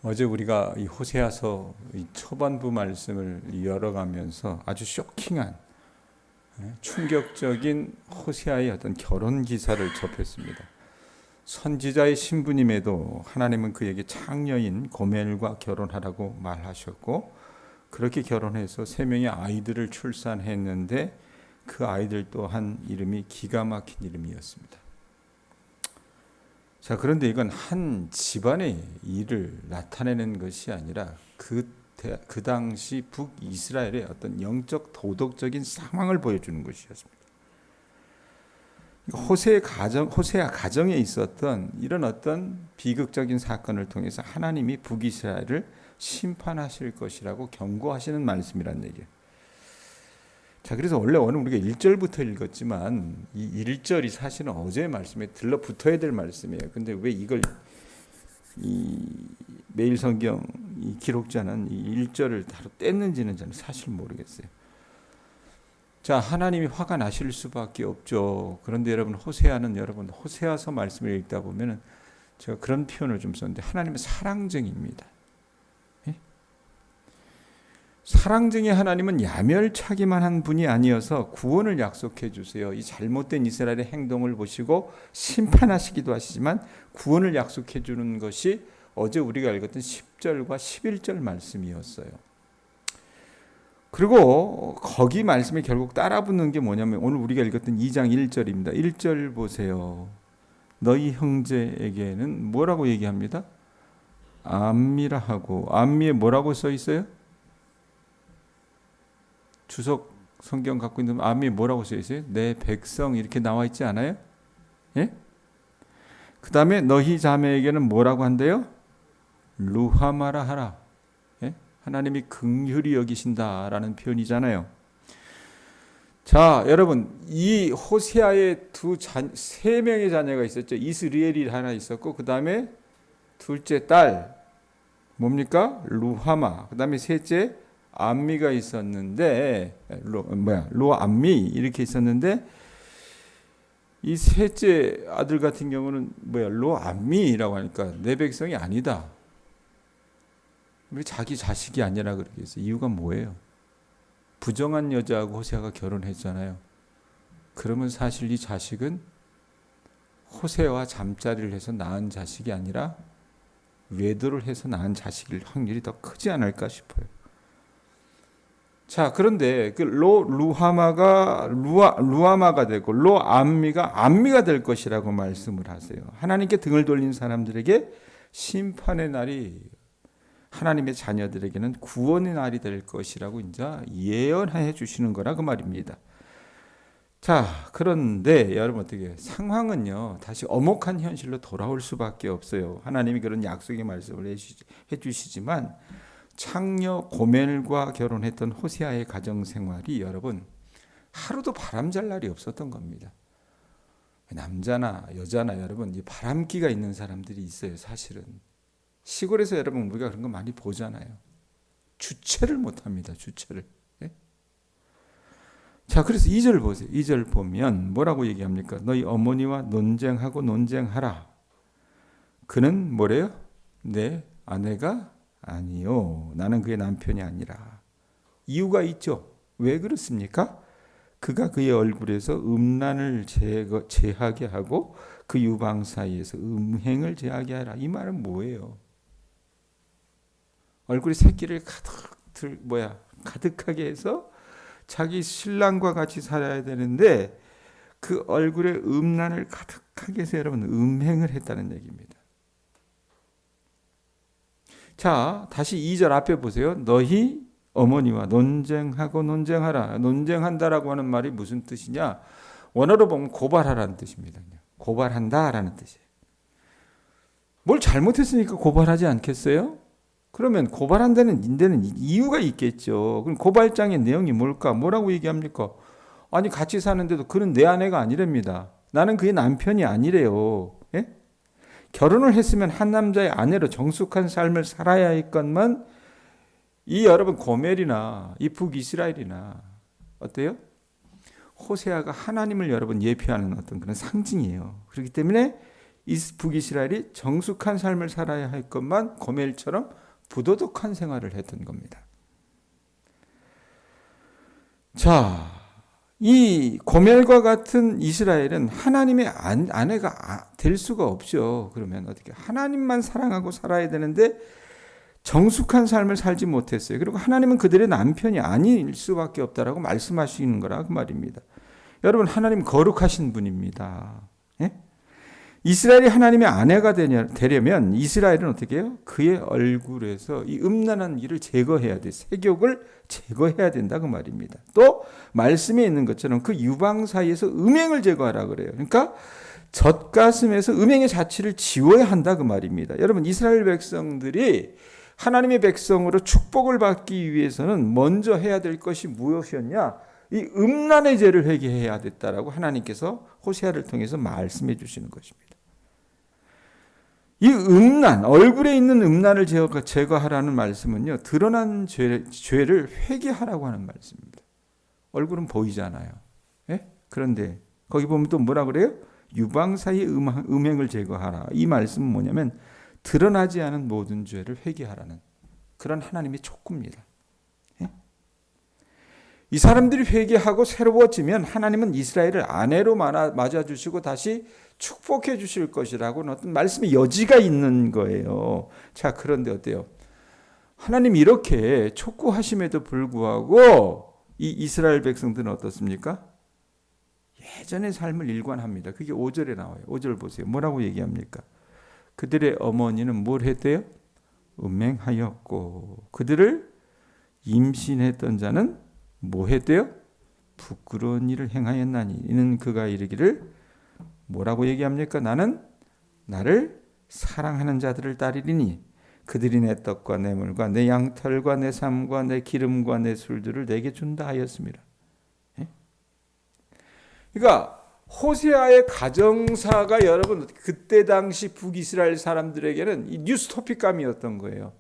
어제 우리가 이 호세아서 이 초반부 말씀을 열어가면서 아주 쇼킹한 충격적인 호세아의 어떤 결혼 기사를 접했습니다. 선지자의 신부님에도 하나님은 그에게 창녀인 고멜과 결혼하라고 말하셨고, 그렇게 결혼해서 3명의 아이들을 출산했는데 그 아이들 또한 이름이 기가 막힌 이름이었습니다. 자, 그런데 이건 한 집안의 일을 나타내는 것이 아니라 그 당시 북이스라엘의 어떤 영적 도덕적인 상황을 보여주는 것이었습니다. 호세아 가정에 있었던 이런 어떤 비극적인 사건을 통해서 하나님이 북이스라엘을 심판하실 것이라고 경고하시는 말씀이란 얘기예요. 자, 그래서 원래 오늘 우리가 1절부터 읽었지만 이 1절이 사실은 어제의 말씀에 들러붙어야 될 말씀이에요. 근데 왜 이걸 매일 성경 이 기록자는 이 1절을 바로 뗐는지는 저는 사실 모르겠어요. 자, 하나님이 화가 나실 수밖에 없죠. 그런데 여러분 호세아서 말씀을 읽다 보면은 제가 그런 표현을 좀 썼는데 하나님은 사랑쟁이입니다. 사랑쟁이 하나님은 야멸차기만 한 분이 아니어서 구원을 약속해 주세요. 이 잘못된 이스라엘의 행동을 보시고 심판하시기도 하시지만 구원을 약속해 주는 것이 어제 우리가 읽었던 10절과 11절 말씀이었어요. 그리고 거기 말씀에 결국 따라붙는 게 뭐냐면 오늘 우리가 읽었던 2장 1절입니다. 1절 보세요. 너희 형제에게는 뭐라고 얘기합니다? 암미라 하고, 암미에 뭐라고 써 있어요? 주석 성경 갖고 있는 암이 뭐라고 써 있어요? 내 백성 이렇게 나와 있지 않아요? 예? 그 다음에 너희 자매에게는 뭐라고 한대요? 루하마라 하라. 예? 하나님이 긍휼히 여기신다라는 표현이잖아요. 자, 여러분, 이 호세아의 3명의 자녀가 있었죠. 이스리엘이 하나 있었고, 그 다음에 둘째 딸 뭡니까? 루하마. 그 다음에 셋째 암미가 있었는데 로암미 이렇게 있었는데 이 셋째 아들 같은 경우는 로암미라고 하니까 내 백성이 아니다. 왜 자기 자식이 아니라 그렇게 했어요? 이유가 뭐예요? 부정한 여자하고 호세아가 결혼했잖아요. 그러면 사실 이 자식은 호세아와 잠자리를 해서 낳은 자식이 아니라 외도를 해서 낳은 자식일 확률이 더 크지 않을까 싶어요. 자, 그런데 그 루하마가 되고 로암미가 암미가 될 것이라고 말씀을 하세요. 하나님께 등을 돌린 사람들에게 심판의 날이, 하나님의 자녀들에게는 구원의 날이 될 것이라고 이제 예언해 주시는 거라 그 말입니다. 자, 그런데 여러분 어떻게 상황은요 다시 엄혹한 현실로 돌아올 수밖에 없어요. 하나님이 그런 약속의 말씀을 해주시지만 창녀 고멜과 결혼했던 호세아의 가정 생활이 여러분 하루도 바람잘 날이 없었던 겁니다. 남자나 여자나 여러분 이 바람기가 있는 사람들이 있어요. 사실은 시골에서 여러분 우리가 그런 거 많이 보잖아요. 주체를 못합니다. 주체를. 예? 자, 그래서 2절 보세요. 2절 보면 뭐라고 얘기합니까? 너희 어머니와 논쟁하라. 그는 뭐래요? 내 아내가 아니요, 나는 그의 남편이 아니라. 이유가 있죠. 왜 그렇습니까? 그가 그의 얼굴에서 음란을 제하게 하고 그 유방 사이에서 음행을 제하게 하라. 이 말은 뭐예요? 얼굴에 새끼를 가득하게 해서 자기 신랑과 같이 살아야 되는데 그 얼굴에 음란을 가득하게 해서 여러분 음행을 했다는 얘기입니다. 자, 다시 2절 앞에 보세요. 너희 어머니와 논쟁하라. 논쟁한다라고 하는 말이 무슨 뜻이냐? 원어로 보면 고발하라는 뜻입니다. 고발한다라는 뜻이에요. 뭘 잘못했으니까 고발하지 않겠어요? 그러면 고발한다는 데는 이유가 있겠죠. 그럼 고발장의 내용이 뭘까? 뭐라고 얘기합니까? 아니 같이 사는데도 그는 내 아내가 아니랍니다. 나는 그의 남편이 아니래요. 예? 결혼을 했으면 한 남자의 아내로 정숙한 삶을 살아야 했건만 이 여러분 고멜이나 이 북이스라엘이나 어때요? 호세아가 하나님을 여러분 예표하는 어떤 그런 상징이에요. 그렇기 때문에 북이스라엘이 정숙한 삶을 살아야 할 것만 고멜처럼 부도덕한 생활을 했던 겁니다. 자, 이 고멜과 같은 이스라엘은 하나님의 아내가 될 수가 없죠. 그러면 어떻게 하나님만 사랑하고 살아야 되는데 정숙한 삶을 살지 못했어요. 그리고 하나님은 그들의 남편이 아닐 수밖에 없다라고 말씀하시는 거라 그 말입니다. 여러분, 하나님 거룩하신 분입니다. 예? 이스라엘이 하나님의 아내가 되려면 이스라엘은 어떻게 해요? 그의 얼굴에서 이 음란한 일을 제거해야 돼. 색욕을 제거해야 된다 그 말입니다. 또 말씀에 있는 것처럼 그 유방 사이에서 음행을 제거하라 그래요. 그러니까 젖가슴에서 음행의 자취를 지워야 한다 그 말입니다. 여러분, 이스라엘 백성들이 하나님의 백성으로 축복을 받기 위해서는 먼저 해야 될 것이 무엇이었냐? 이 음란의 죄를 회개해야 됐다라고 하나님께서 호세아를 통해서 말씀해 주시는 것입니다. 이 음란, 얼굴에 있는 음란을 제거하라는 말씀은요, 드러난 죄를 회개하라고 하는 말씀입니다. 얼굴은 보이잖아요. 예? 그런데 거기 보면 또 뭐라 그래요? 유방 사이의 음행을 제거하라. 이 말씀은 뭐냐면 드러나지 않은 모든 죄를 회개하라는 그런 하나님의 촉구입니다. 예? 이 사람들이 회개하고 새로워지면 하나님은 이스라엘을 아내로 맞아주시고 다시 축복해 주실 것이라고는 어떤 말씀의 여지가 있는 거예요. 자, 그런데 어때요? 하나님 이렇게 촉구하심에도 불구하고 이 이스라엘 백성들은 어떻습니까? 예전의 삶을 일관합니다. 그게 5절에 나와요. 5절 보세요. 뭐라고 얘기합니까? 그들의 어머니는 뭘 했대요? 음행하였고 그들을 임신했던 자는 뭐 했대요? 부끄러운 일을 행하였나니 이는 그가 이르기를 뭐라고 얘기합니까? 나는 나를 사랑하는 자들을 따르리니 그들이 내 떡과 내 물과 내 양털과 내 삶과 내 기름과 내 술들을 내게 준다 하였습니다. 예? 그러니까 호세아의 가정사가 여러분 그때 당시 북이스라엘 사람들에게는 이 뉴스토픽감이었던 거예요.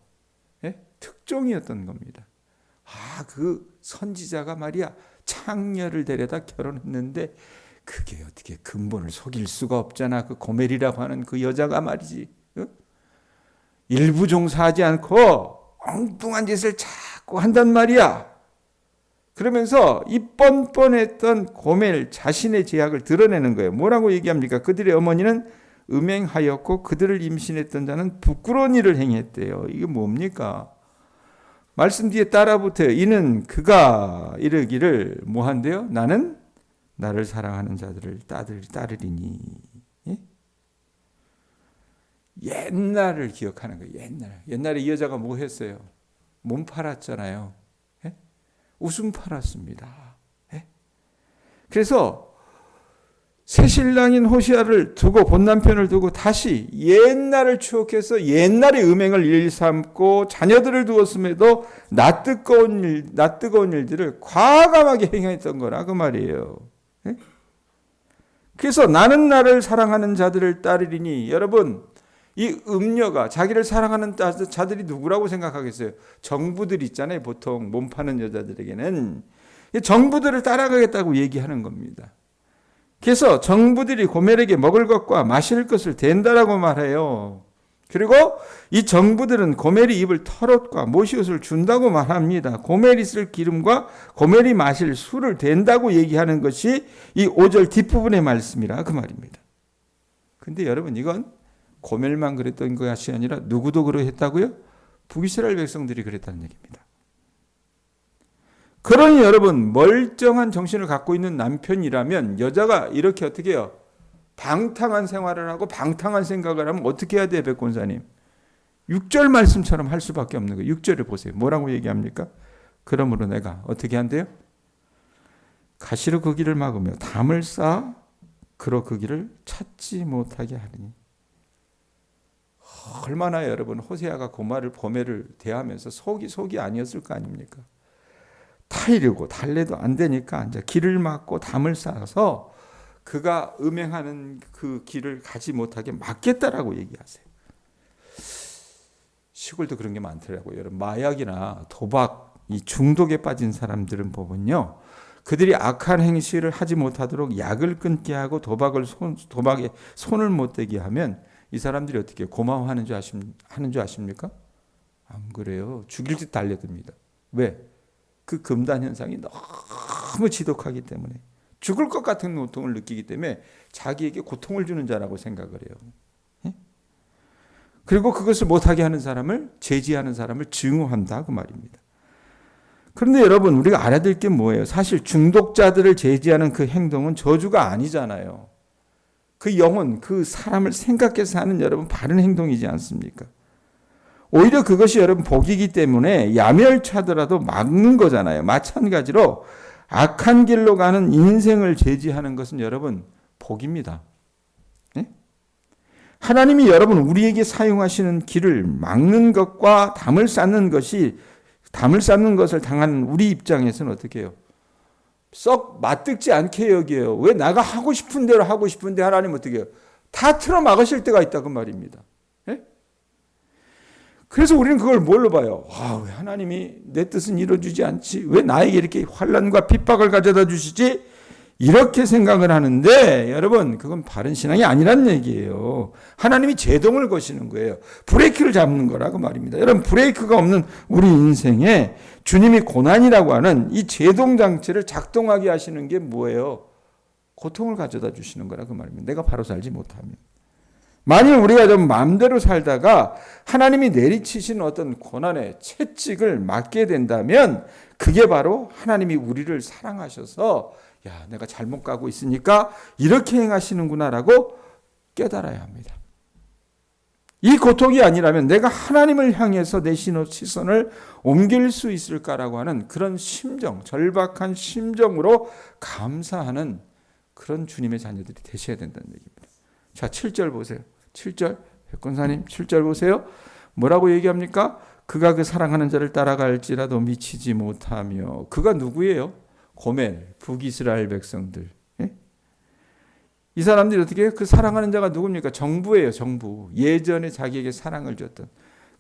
예? 특종이었던 겁니다. 그 선지자가 말이야 창녀를 데려다 결혼했는데 그게 어떻게 근본을 속일 수가 없잖아. 그 고멜이라고 하는 그 여자가 말이지. 일부 종사하지 않고 엉뚱한 짓을 자꾸 한단 말이야. 그러면서 이 뻔뻔했던 고멜 자신의 죄악을 드러내는 거예요. 뭐라고 얘기합니까? 그들의 어머니는 음행하였고 그들을 임신했던 자는 부끄러운 일을 행했대요. 이게 뭡니까? 말씀 뒤에 따라 붙어요. 이는 그가 이르기를 뭐한대요? 나는 나를 사랑하는 자들을 따르리니. 예? 옛날을 기억하는 거예요. 옛날에 이 여자가 뭐 했어요? 몸 팔았잖아요. 예? 웃음 팔았습니다. 예? 그래서 새신랑인 호시아를 두고 본 남편을 두고 다시 옛날을 추억해서 옛날의 음행을 일삼고 자녀들을 두었음에도 낯뜨거운 일들을 과감하게 행했던 거라 그 말이에요. 예? 그래서 나는 나를 사랑하는 자들을 따르리니 여러분 이 음녀가 자기를 사랑하는 자들이 누구라고 생각하겠어요? 정부들 있잖아요. 보통 몸 파는 여자들에게는 정부들을 따라가겠다고 얘기하는 겁니다. 그래서 정부들이 고멜에게 먹을 것과 마실 것을 댄다라고 말해요. 그리고 이 정부들은 고멜이 입을 털옷과 모시옷을 준다고 말합니다. 고멜이 쓸 기름과 고멜이 마실 술을 댄다고 얘기하는 것이 이 5절 뒷부분의 말씀이라 그 말입니다. 근데 여러분 이건 고멜만 그랬던 것이 아니라 누구도 그러했다고요? 북이스라엘 백성들이 그랬다는 얘기입니다. 그러니 여러분 멀쩡한 정신을 갖고 있는 남편이라면 여자가 이렇게 어떻게 해요? 방탕한 생활을 하고 방탕한 생각을 하면 어떻게 해야 돼요? 백권사님 6절 말씀처럼 할 수밖에 없는 거예요. 6절을 보세요. 뭐라고 얘기합니까? 그러므로 내가 어떻게 한대요? 가시로 그 길을 막으며 담을 쌓아 그로 그 길을 찾지 못하게 하리니. 얼마나 여러분 호세아가 고멜을 대하면서 속이 아니었을 거 아닙니까? 타이르고 달래도 안 되니까 이제 길을 막고 담을 쌓아서 그가 음행하는 그 길을 가지 못하게 막겠다라고 얘기하세요. 시골도 그런 게 많더라고요. 여러분 마약이나 도박 이 중독에 빠진 사람들은 보면요. 그들이 악한 행실을 하지 못하도록 약을 끊게 하고 도박에 손을 못 대게 하면 이 사람들이 어떻게 고마워하는 줄 하는 줄 아십니까? 안 그래요. 죽일 듯 달려듭니다. 왜? 그 금단 현상이 너무 지독하기 때문에, 죽을 것 같은 고통을 느끼기 때문에 자기에게 고통을 주는 자라고 생각을 해요. 예? 그리고 그것을 못하게 하는 사람을, 제지하는 사람을 증오한다 그 말입니다. 그런데 여러분, 우리가 알아야 될 게 뭐예요? 사실 중독자들을 제지하는 그 행동은 저주가 아니잖아요. 그 영혼, 그 사람을 생각해서 하는 여러분 바른 행동이지 않습니까? 오히려 그것이 여러분 복이기 때문에 야멸차더라도 막는 거잖아요. 마찬가지로 악한 길로 가는 인생을 제지하는 것은 여러분 복입니다. 네? 하나님이 여러분 우리에게 사용하시는 길을 막는 것과 담을 쌓는 것을 당하는 우리 입장에서는 어떻게 해요? 썩 맞듣지 않게 여겨요. 왜 내가 하고 싶은 대로 하고 싶은데 하나님 어떻게 해요? 다 틀어 막으실 때가 있다 그 말입니다. 네? 그래서 우리는 그걸 뭘로 봐요? 왜 하나님이 내 뜻은 이루어주지 않지? 왜 나에게 이렇게 환난과 핍박을 가져다 주시지? 이렇게 생각을 하는데 여러분 그건 바른 신앙이 아니란 얘기예요. 하나님이 제동을 거시는 거예요. 브레이크를 잡는 거라고 말입니다. 여러분 브레이크가 없는 우리 인생에 주님이 고난이라고 하는 이 제동 장치를 작동하게 하시는 게 뭐예요? 고통을 가져다 주시는 거라고 말입니다. 내가 바로 살지 못하면. 만일 우리가 좀 마음대로 살다가 하나님이 내리치시는 어떤 고난의 채찍을 맞게 된다면 그게 바로 하나님이 우리를 사랑하셔서 내가 잘못 가고 있으니까 이렇게 행하시는구나라고 깨달아야 합니다. 이 고통이 아니라면 내가 하나님을 향해서 내 시선을 옮길 수 있을까라고 하는 그런 심정, 절박한 심정으로 감사하는 그런 주님의 자녀들이 되셔야 된다는 얘기입니다. 자, 7절 보세요. 7절, 백권사님 7절 보세요. 뭐라고 얘기합니까? 그가 그 사랑하는 자를 따라갈지라도 미치지 못하며. 그가 누구예요? 고멜, 북이스라엘 백성들. 예? 이 사람들이 어떻게 해요? 그 사랑하는 자가 누굽니까? 정부예요, 정부. 예전에 자기에게 사랑을 줬던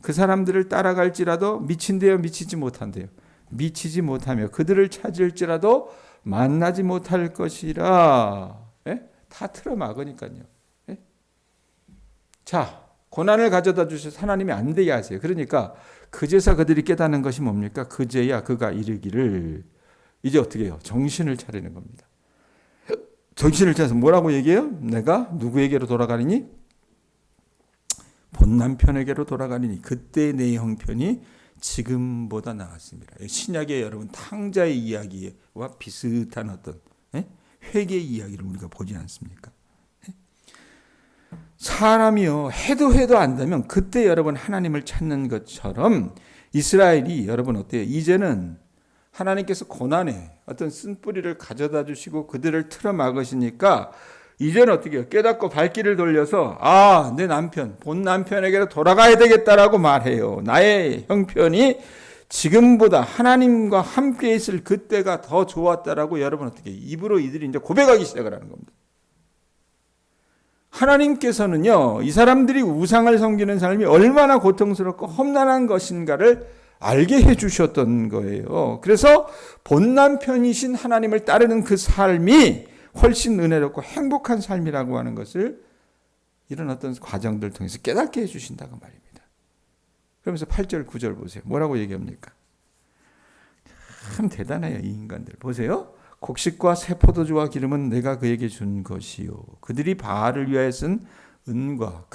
그 사람들을 따라갈지라도 미친대요, 미치지 못한대요. 미치지 못하며 그들을 찾을지라도 만나지 못할 것이라. 예? 다 틀어막으니까요. 예? 자, 고난을 가져다 주셔서 하나님이 안 되게 하세요. 그러니까 그제서 그들이 깨닫는 것이 뭡니까? 그제야 그가 이르기를 이제 어떻게 해요? 정신을 차리는 겁니다. 정신을 차려서 뭐라고 얘기해요? 내가 누구에게로 돌아가리니? 본 남편에게로 돌아가리니 그때 내 형편이 지금보다 나았습니다. 신약의 여러분 탕자의 이야기와 비슷한 어떤 회개의 이야기를 우리가 보지 않습니까? 사람이요 해도 안 되면 그때 여러분 하나님을 찾는 것처럼 이스라엘이 여러분 어때요? 이제는 하나님께서 고난에 어떤 쓴뿌리를 가져다 주시고 그들을 틀어막으시니까 이제는 어떻게 해요? 깨닫고 발길을 돌려서 내 남편, 본 남편에게로 돌아가야 되겠다라고 말해요. 나의 형편이 지금보다 하나님과 함께 있을 그때가 더 좋았다라고 여러분 어떻게 해요? 입으로 이들이 이제 고백하기 시작을 하는 겁니다. 하나님께서는요, 이 사람들이 우상을 섬기는 삶이 얼마나 고통스럽고 험난한 것인가를 알게 해주셨던 거예요. 그래서 본 남편이신 하나님을 따르는 그 삶이 훨씬 은혜롭고 행복한 삶이라고 하는 것을 이런 어떤 과정들을 통해서 깨닫게 해주신다고 말입니다. 그러면서 8절, 9절 보세요. 뭐라고 얘기합니까? 참 대단해요, 이 인간들. 보세요. 곡식과 새 포도주와 기름은 내가 그에게 준 것이요. 그들이 바알을 위하여 쓴 은과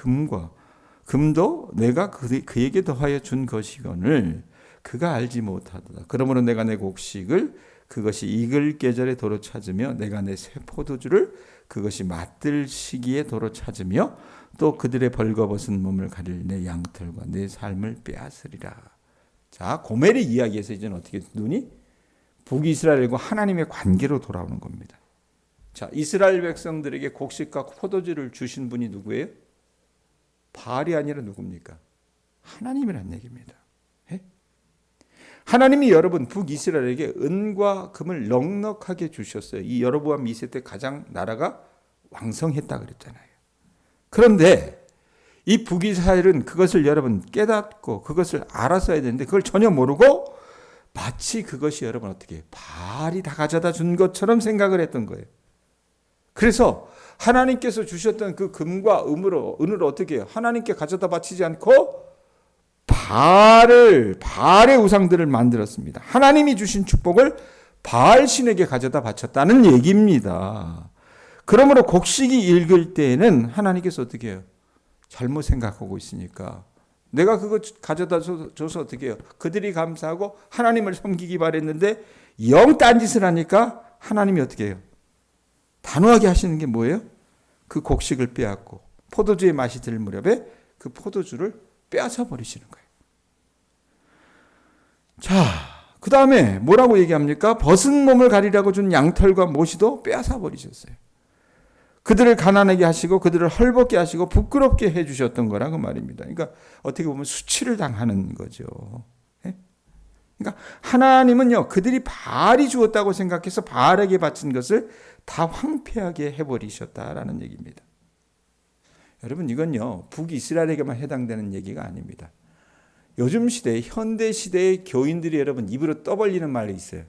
금도 내가 그에게 더하여 준 것이거늘 그가 알지 못하도다. 그러므로 내가 내 곡식을 그것이 익을 계절에 도로 찾으며 내가 내 새 포도주를 그것이 맛들 시기에 도로 찾으며 또 그들의 벌거벗은 몸을 가릴 내 양털과 내 삶을 빼앗으리라. 자, 고멜의 이야기에서 이제는 어떻게 눈이 북이스라엘과 하나님의 관계로 돌아오는 겁니다. 자, 이스라엘 백성들에게 곡식과 포도주를 주신 분이 누구예요? 바알이 아니라 누굽니까? 하나님이란 얘기입니다. 예? 하나님이 여러분 북이스라엘에게 은과 금을 넉넉하게 주셨어요. 이 여로보암 2세 때 가장 나라가 왕성했다 그랬잖아요. 그런데 이 북이스라엘은 그것을 여러분 깨닫고 그것을 알았어야 되는데 그걸 전혀 모르고 마치 그것이 여러분 어떻게 바알이 다 가져다 준 것처럼 생각을 했던 거예요. 그래서 하나님께서 주셨던 그 금과 은으로 어떻게 해요? 하나님께 가져다 바치지 않고 바알의 우상들을 만들었습니다. 하나님이 주신 축복을 바알 신에게 가져다 바쳤다는 얘기입니다. 그러므로 곡식이 읽을 때에는 하나님께서 어떻게 해요? 잘못 생각하고 있으니까 내가 그거 가져다 줘서 어떻게 해요? 그들이 감사하고 하나님을 섬기기 바랬는데 영 딴짓을 하니까 하나님이 어떻게 해요? 단호하게 하시는 게 뭐예요? 그 곡식을 빼앗고 포도주의 맛이 들 무렵에 그 포도주를 빼앗아 버리시는 거예요. 자, 그 다음에 뭐라고 얘기합니까? 벗은 몸을 가리라고 준 양털과 모시도 빼앗아 버리셨어요. 그들을 가난하게 하시고 그들을 헐벗게 하시고 부끄럽게 해주셨던 거라고 말입니다. 그러니까 어떻게 보면 수치를 당하는 거죠. 그러니까 하나님은요, 그들이 바알이 주었다고 생각해서 바알에게 바친 것을 다 황폐하게 해버리셨다라는 얘기입니다. 여러분, 이건요 북이스라엘에게만 해당되는 얘기가 아닙니다. 요즘 시대, 현대 시대의 교인들이 여러분 입으로 떠벌리는 말이 있어요.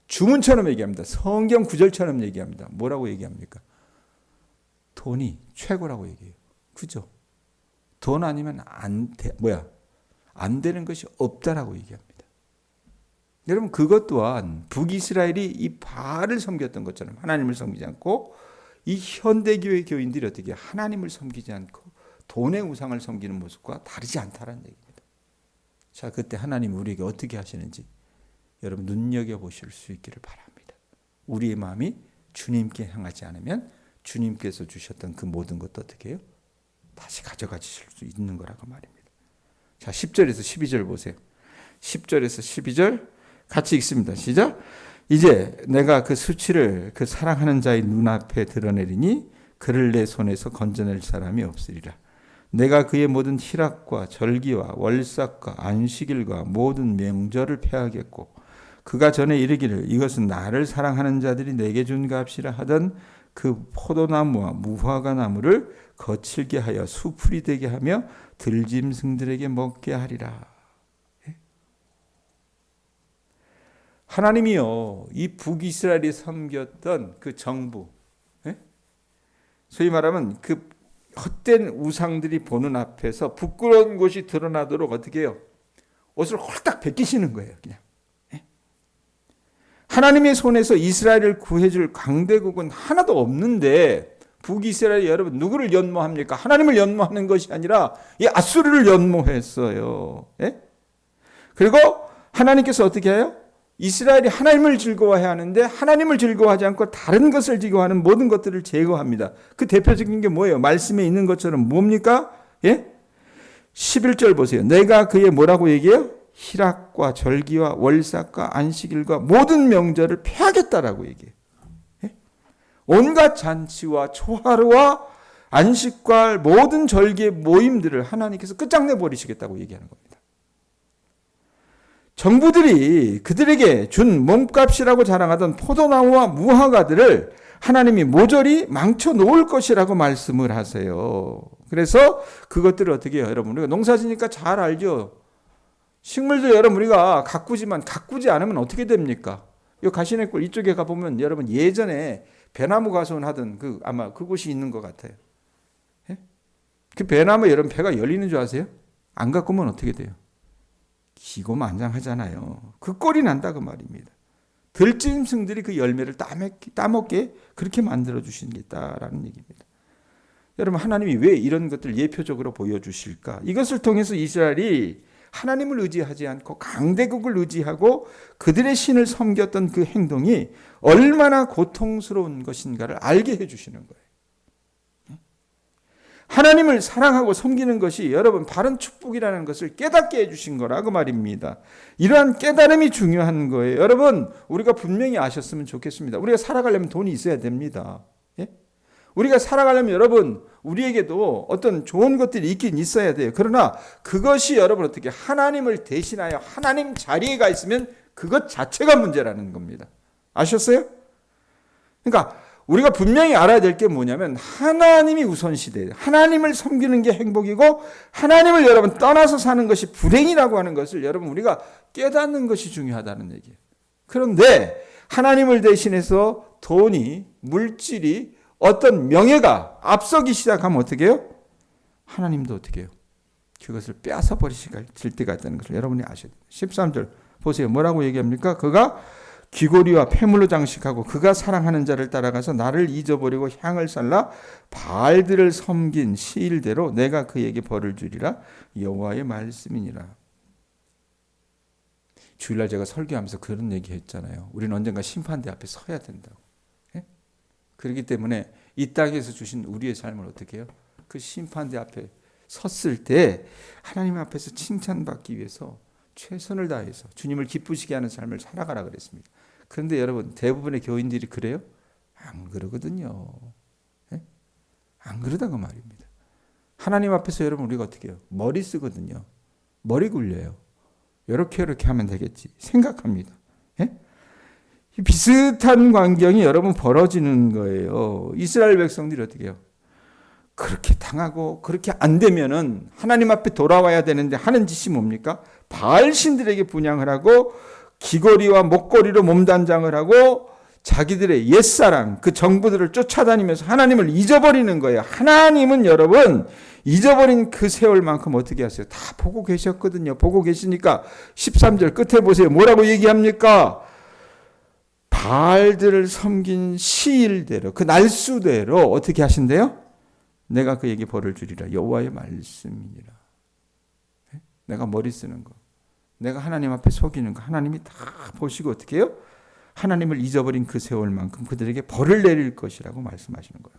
주문처럼 얘기합니다. 성경 구절처럼 얘기합니다. 뭐라고 얘기합니까? 돈이 최고라고 얘기해요. 그죠? 돈 아니면 안 되는 것이 없다라고 얘기합니다. 여러분, 그것 또한 북이스라엘이 이 바알을 섬겼던 것처럼 하나님을 섬기지 않고 이 현대교회 교인들이 어떻게 하나님을 섬기지 않고 돈의 우상을 섬기는 모습과 다르지 않다는 얘기입니다. 자, 그때 하나님 우리에게 어떻게 하시는지 여러분 눈여겨보실 수 있기를 바랍니다. 우리의 마음이 주님께 향하지 않으면 주님께서 주셨던 그 모든 것도 어떻게 해요? 다시 가져가실 수 있는 거라고 말입니다. 자, 10절에서 12절 보세요. 10절에서 12절 같이 읽습니다. 시작. 이제 내가 그 수치를 그 사랑하는 자의 눈앞에 드러내리니 그를 내 손에서 건져낼 사람이 없으리라. 내가 그의 모든 희락과 절기와 월삭과 안식일과 모든 명절을 폐하겠고 그가 전에 이르기를 이것은 나를 사랑하는 자들이 내게 준 값이라 하던 그 포도나무와 무화과 나무를 거칠게 하여 수풀이 되게 하며 들짐승들에게 먹게 하리라. 하나님이요, 이 북이스라엘이 섬겼던 그 정부, 소위 말하면 그 헛된 우상들이 보는 앞에서 부끄러운 것이 드러나도록 어떻게 해요? 옷을 홀딱 벗기시는 거예요. 그냥. 하나님의 손에서 이스라엘을 구해줄 강대국은 하나도 없는데 북이스라엘이 여러분 누구를 연모합니까? 하나님을 연모하는 것이 아니라 이 아수르를 연모했어요. 그리고 하나님께서 어떻게 해요? 이스라엘이 하나님을 즐거워해야 하는데 하나님을 즐거워하지 않고 다른 것을 즐거워하는 모든 것들을 제거합니다. 그 대표적인 게 뭐예요? 말씀에 있는 것처럼 뭡니까? 11절 보세요. 내가 그의 뭐라고 얘기해요? 희락과 절기와 월삭과 안식일과 모든 명절을 폐하겠다라고 얘기해요. 온갖 잔치와 초하루와 안식과 모든 절기의 모임들을 하나님께서 끝장내 버리시겠다고 얘기하는 겁니다. 정부들이 그들에게 준 몸값이라고 자랑하던 포도나무와 무화과들을 하나님이 모조리 망쳐 놓을 것이라고 말씀을 하세요. 그래서 그것들을 어떻게 해요? 여러분, 우리가 농사지니까 잘 알죠? 식물들 여러분 우리가 가꾸지만 가꾸지 않으면 어떻게 됩니까? 이 가시네골 이쪽에 가보면 여러분 예전에 배나무 가수원하던 아마 그곳이 있는 것 같아요. 그 배나무 여러분 배가 열리는 줄 아세요? 안 가꾸면 어떻게 돼요? 기고만장하잖아요. 그 꼴이 난다 그 말입니다. 들짐승들이 그 열매를 따먹게 그렇게 만들어 주신 게 있다라는 얘기입니다. 여러분, 하나님이 왜 이런 것들 예표적으로 보여주실까? 이것을 통해서 이스라엘이 하나님을 의지하지 않고 강대국을 의지하고 그들의 신을 섬겼던 그 행동이 얼마나 고통스러운 것인가를 알게 해주시는 거예요. 하나님을 사랑하고 섬기는 것이 여러분 바른 축복이라는 것을 깨닫게 해주신 거라고 말입니다. 이러한 깨달음이 중요한 거예요. 여러분, 우리가 분명히 아셨으면 좋겠습니다. 우리가 살아가려면 돈이 있어야 됩니다. 우리가 살아가려면 여러분 우리에게도 어떤 좋은 것들이 있긴 있어야 돼요. 그러나 그것이 여러분 어떻게 하나님을 대신하여 하나님 자리에 가 있으면 그것 자체가 문제라는 겁니다. 아셨어요? 그러니까 우리가 분명히 알아야 될 게 뭐냐면 하나님이 우선시돼요. 하나님을 섬기는 게 행복이고 하나님을 여러분 떠나서 사는 것이 불행이라고 하는 것을 여러분 우리가 깨닫는 것이 중요하다는 얘기예요. 그런데 하나님을 대신해서 돈이, 물질이, 어떤 명예가 앞서기 시작하면 어떻게 해요? 하나님도 어떻게 해요? 그것을 빼앗아 버리실 때가 있다는 것을 여러분이 아셔야 돼요. 13절 보세요. 뭐라고 얘기합니까? 그가 귀고리와 폐물로 장식하고 그가 사랑하는 자를 따라가서 나를 잊어버리고 향을 살라 바알들을 섬긴 시일대로 내가 그에게 벌을 주리라 여호와의 말씀이니라. 주일날 제가 설교하면서 그런 얘기 했잖아요. 우리는 언젠가 심판대 앞에 서야 된다고. 예? 그렇기 때문에 이 땅에서 주신 우리의 삶을 어떻게 해요? 그 심판대 앞에 섰을 때 하나님 앞에서 칭찬받기 위해서 최선을 다해서 주님을 기쁘시게 하는 삶을 살아가라 그랬습니다. 그런데 여러분 대부분의 교인들이 그래요? 안 그러거든요. 예? 안 그러다고 말입니다. 하나님 앞에서 여러분 우리가 어떻게 해요? 머리 쓰거든요. 머리 굴려요. 이렇게 하면 되겠지 생각합니다. 예? 비슷한 광경이 여러분 벌어지는 거예요. 이스라엘 백성들이 어떻게 해요? 그렇게 당하고 그렇게 안 되면은 하나님 앞에 돌아와야 되는데 하는 짓이 뭡니까? 바알 신들에게 분향을 하고 귀걸이와 목걸이로 몸단장을 하고 자기들의 옛사랑 그 정부들을 쫓아다니면서 하나님을 잊어버리는 거예요. 하나님은 여러분 잊어버린 그 세월만큼 어떻게 하세요? 다 보고 계셨거든요. 보고 계시니까 13절 끝에 보세요. 뭐라고 얘기합니까? 바알들을 섬긴 시일대로 그 날수대로 어떻게 하신대요? 내가 그에게 벌을 주리라. 여호와의 말씀이니라. 내가 머리 쓰는 거. 내가 하나님 앞에 속이는 거. 하나님이 다 보시고 어떻게 해요? 하나님을 잊어버린 그 세월만큼 그들에게 벌을 내릴 것이라고 말씀하시는 거예요.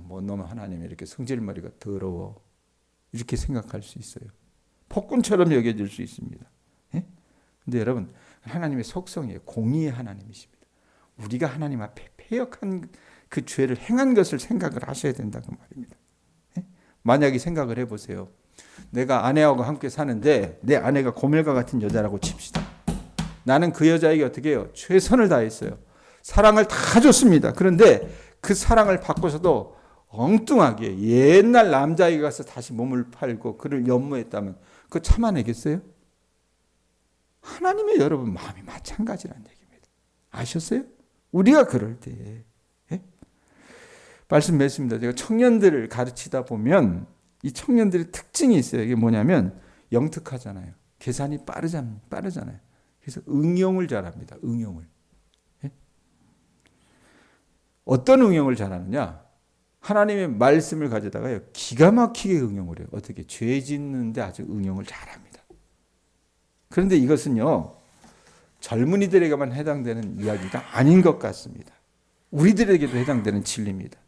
뭔 놈 하나님이 이렇게 성질머리가 더러워. 이렇게 생각할 수 있어요. 폭군처럼 여겨질 수 있습니다. 그런데 여러분 하나님의 속성이에요. 공의의 하나님이십니다. 우리가 하나님 앞에 패역한 그 죄를 행한 것을 생각을 하셔야 된다고 말입니다. 만약에 생각을 해보세요. 내가 아내하고 함께 사는데 내 아내가 고멜과 같은 여자라고 칩시다. 나는 그 여자에게 어떻게 해요? 최선을 다했어요. 사랑을 다 줬습니다. 그런데 그 사랑을 받고서도 엉뚱하게 옛날 남자에게 가서 다시 몸을 팔고 그를 연모했다면 그거 참아내겠어요? 하나님의 여러분 마음이 마찬가지라는 얘기입니다. 아셨어요? 우리가 그럴 때 말씀 맺습니다. 제가 청년들을 가르치다 보면 이 청년들의 특징이 있어요. 이게 뭐냐면 영특하잖아요. 계산이 빠르잖아요. 그래서 응용을 잘합니다. 응용을. 어떤 응용을 잘하느냐? 하나님의 말씀을 가져다가요. 기가 막히게 응용을 해요. 어떻게? 죄 짓는데 아주 응용을 잘합니다. 그런데 이것은요. 젊은이들에게만 해당되는 이야기가 아닌 것 같습니다. 우리들에게도 해당되는 진리입니다.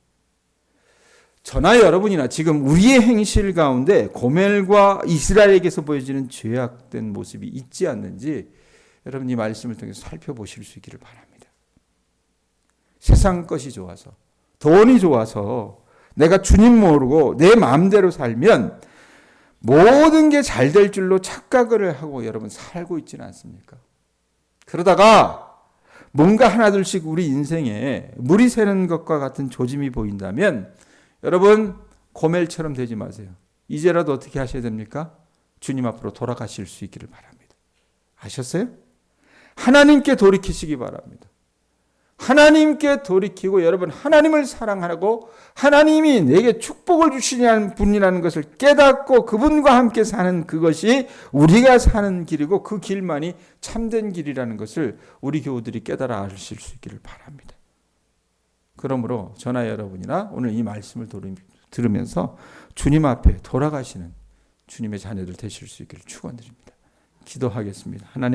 저나 여러분이나 지금 우리의 행실 가운데 고멜과 이스라엘에게서 보여지는 죄악된 모습이 있지 않는지 여러분 이 말씀을 통해서 살펴보실 수 있기를 바랍니다. 세상 것이 좋아서 돈이 좋아서 내가 주님 모르고 내 마음대로 살면 모든 게 잘 될 줄로 착각을 하고 여러분 살고 있지는 않습니까? 그러다가 뭔가 하나둘씩 우리 인생에 물이 새는 것과 같은 조짐이 보인다면 여러분 고멜처럼 되지 마세요. 이제라도 어떻게 하셔야 됩니까? 주님 앞으로 돌아가실 수 있기를 바랍니다. 아셨어요? 하나님께 돌이키시기 바랍니다. 하나님께 돌이키고 여러분 하나님을 사랑하고 하나님이 내게 축복을 주시는 분이라는 것을 깨닫고 그분과 함께 사는 그것이 우리가 사는 길이고 그 길만이 참된 길이라는 것을 우리 교우들이 깨달아 아실 수 있기를 바랍니다. 그러므로 저나 여러분이나 오늘 이 말씀을 들으면서 주님 앞에 돌아가시는 주님의 자녀들 되실 수 있기를 축원드립니다. 기도하겠습니다. 하나님